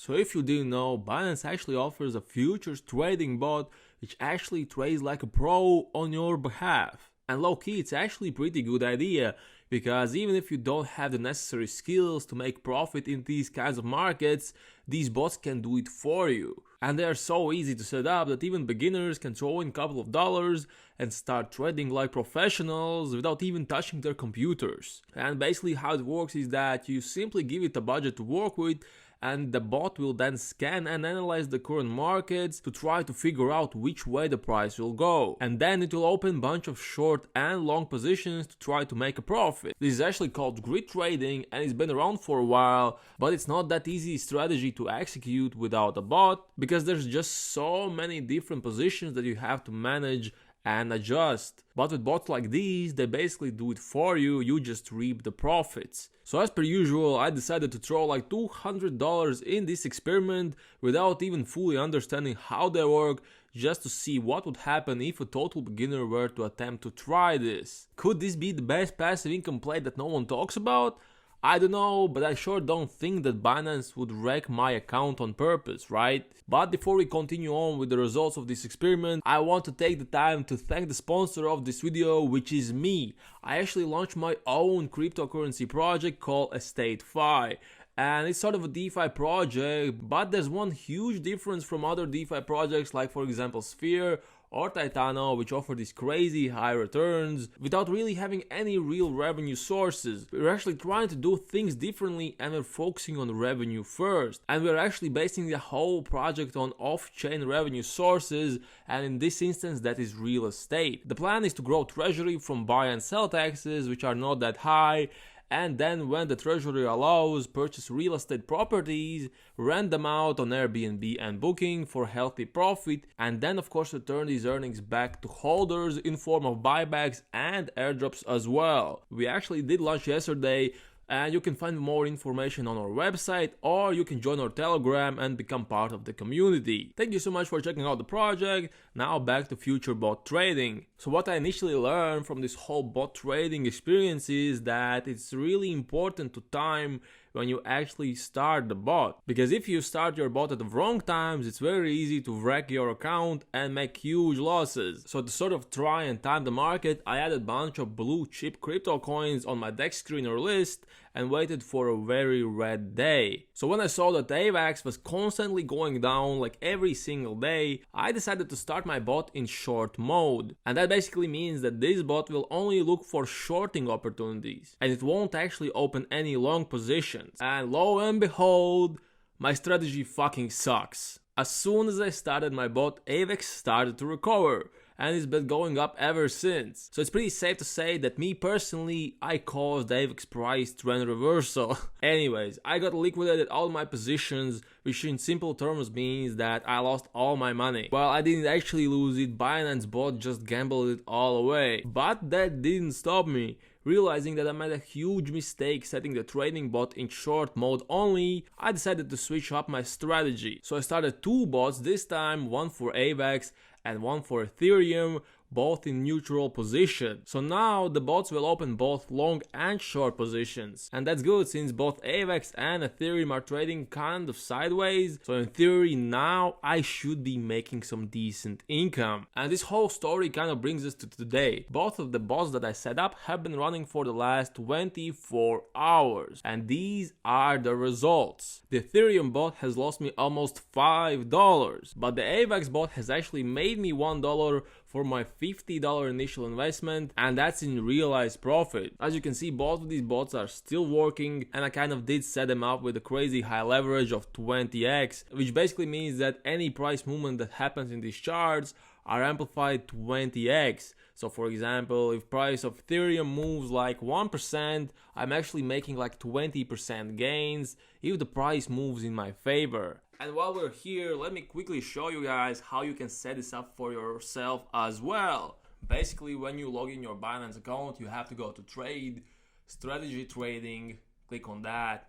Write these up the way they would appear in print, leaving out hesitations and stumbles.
So if you didn't know, Binance actually offers a futures trading bot which actually trades like a pro on your behalf. And low-key, it's actually a pretty good idea, because even if you don't have the necessary skills to make profit in these kinds of markets, these bots can do it for you. And they are so easy to set up that even beginners can throw in a couple of dollars and start trading like professionals without even touching their computers. And basically how it works is that you simply give it a budget to work with, and the bot will then scan and analyze the current markets to try to figure out which way the price will go. And then it will open a bunch of short and long positions to try to make a profit. This is actually called grid trading, and it's been around for a while, but it's not that easy strategy to execute without a bot, because there's just so many different positions that you have to manage and adjust. But with bots like these, they basically do it for you, you just reap the profits. So as per usual, I decided to throw like $200 in this experiment without even fully understanding how they work, just to see what would happen if a total beginner were to attempt to try this. Could this be the best passive income play that no one talks about? I don't know, but I sure don't think that Binance would wreck my account on purpose, right? But before we continue on with the results of this experiment, I want to take the time to thank the sponsor of this video, which is me. I actually launched my own cryptocurrency project called EstateFi. And it's sort of a DeFi project, but there's one huge difference from other DeFi projects like, for example, Sphere or Titano, which offer these crazy high returns without really having any real revenue sources. We're actually trying to do things differently, and we're focusing on revenue first. And we're actually basing the whole project on off-chain revenue sources, and in this instance that is real estate. The plan is to grow treasury from buy and sell taxes, which are not that high, and then when the treasury allows, purchase real estate properties, rent them out on Airbnb and Booking for healthy profit, and then of course return these earnings back to holders in form of buybacks and airdrops as well. We actually did launch yesterday, and you can find more information on our website, or you can join our Telegram and become part of the community. Thank you so much for checking out the project. Now back to future bot trading. So what I initially learned from this whole bot trading experience is that it's really important to time when you actually start the bot, because if you start your bot at the wrong times, it's very easy to wreck your account and make huge losses. So to sort of try and time the market, I added a bunch of blue chip crypto coins on my deck screener list and waited for a very red day. So when I saw that AVAX was constantly going down like every single day, I decided to start my bot in short mode. And that basically means that this bot will only look for shorting opportunities, and it won't actually open any long positions. And lo and behold, my strategy fucking sucks. As soon as I started my bot, AVAX started to recover, and it's been going up ever since. So it's pretty safe to say that me personally, I caused the AVAX price trend reversal. Anyways, I got liquidated all my positions, which in simple terms means that I lost all my money. Well, I didn't actually lose it, Binance bot just gambled it all away. But that didn't stop me. Realizing that I made a huge mistake setting the trading bot in short mode only, I decided to switch up my strategy. So I started two bots this time, one for AVAX and one for Ethereum, both in neutral position. So now the bots will open both long and short positions. And that's good, since both AVAX and Ethereum are trading kind of sideways. So in theory now I should be making some decent income. And this whole story kind of brings us to today. Both of the bots that I set up have been running for the last 24 hours. And these are the results. The Ethereum bot has lost me almost $5. But the AVAX bot has actually made me $1 for my $50 initial investment, and that's in realized profit. As you can see, both of these bots are still working, and I kind of did set them up with a crazy high leverage of 20x, which basically means that any price movement that happens in these charts are amplified 20x. So for example, if price of Ethereum moves like 1%, I'm actually making like 20% gains if the price moves in my favor. And while we're here, let me quickly show you guys how you can set this up for yourself as well. Basically, when you log in your Binance account, you have to go to trade, strategy trading, click on that.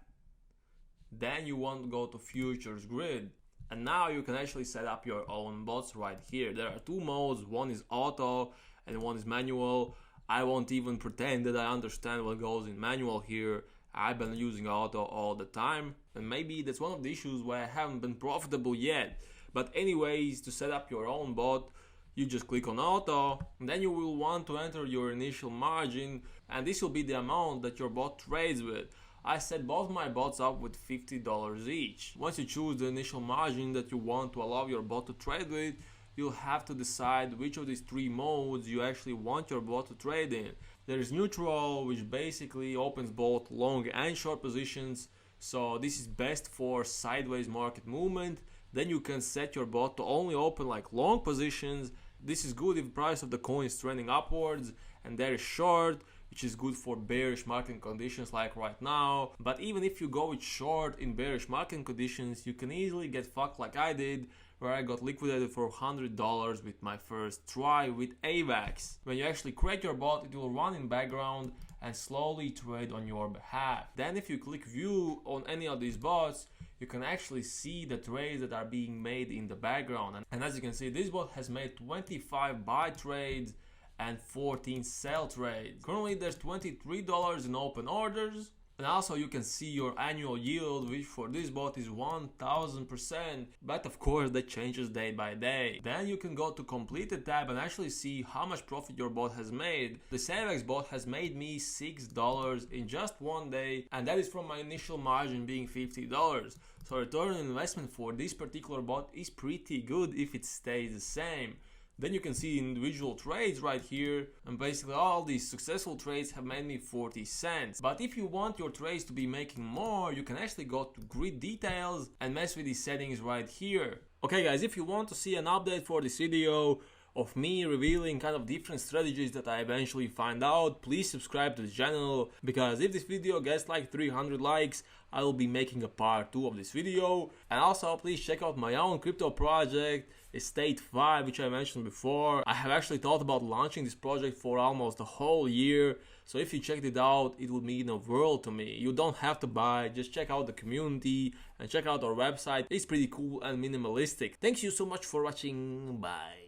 Then you want to go to futures grid. And now you can actually set up your own bots right here. There are two modes, one is auto and one is manual. I won't even pretend that I understand what goes in manual here. I've been using auto all the time, and maybe that's one of the issues why I haven't been profitable yet. But anyways, to set up your own bot, you just click on auto, and then you will want to enter your initial margin, and this will be the amount that your bot trades with. I set both my bots up with $50 each. Once you choose the initial margin that you want to allow your bot to trade with, you'll have to decide which of these three modes you actually want your bot to trade in. There is neutral, which basically opens both long and short positions, so this is best for sideways market movement. Then you can set your bot to only open like long positions. This is good if the price of the coin is trending upwards, and there is short, which is good for bearish market conditions like right now. But even if you go with short in bearish market conditions, you can easily get fucked like I did, where I got liquidated for $100 with my first try with AVAX. When you actually create your bot, it will run in background and slowly trade on your behalf. Then if you click view on any of these bots, you can actually see the trades that are being made in the background. And as you can see, this bot has made 25 buy trades and 14 sell trades. Currently there's $23 in open orders. And also you can see your annual yield, which for this bot is 1000%, but of course that changes day by day. Then you can go to completed tab and actually see how much profit your bot has made. The AVAX bot has made me $6 in just one day, and that is from my initial margin being $50. So return on investment for this particular bot is pretty good if it stays the same. Then you can see individual trades right here, and basically all these successful trades have made me 40 cents. But if you want your trades to be making more, you can actually go to grid details and mess with these settings right here. Okay guys, if you want to see an update for this video of me revealing kind of different strategies that I eventually find out, please subscribe to the channel, because if this video gets like 300 likes, I will be making a part 2 of this video. And also please check out my own crypto project, EstateFi, which I mentioned before. I have actually thought about launching this project for almost a whole year, so if you checked it out, it would mean a world to me. You don't have to buy, just check out the community and check out our website. It's pretty cool and minimalistic. Thanks you so much for watching, bye.